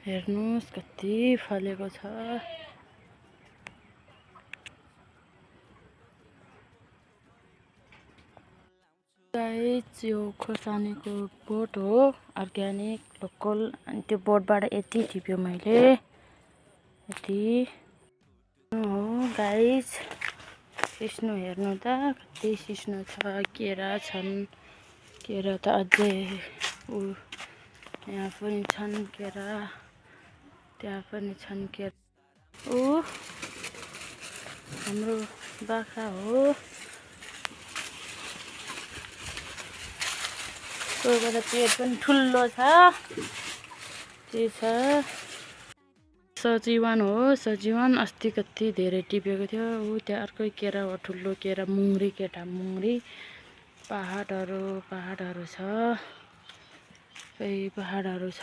हेर्नुस् कति फलेको छ। गाइस यो खोर्सानीको बोट हो, अर्ग्यानिक लोकल। अनि त्यो बोटबाट यति टिप्यो मैले, यति हो गाइस। सिस्नो हेर्नु त कति सिस्नो छ। केरा छन्, केरा त अझै यहाँ पनि छन् केरा, त्यहाँ पनि छन् केरा। हाम्रो बाख्रा हो। कोहीबाट पेट पनि ठुलो छ, के छ सजीवन हो। सजीवन अस्ति कति धेरै टिपेको थियो। त्यहाँ अर्कै केरा हो, ठुलो केरा, मुङ्री केटा मुङ्री। पहाडहरू छ, पहाडहरू छ।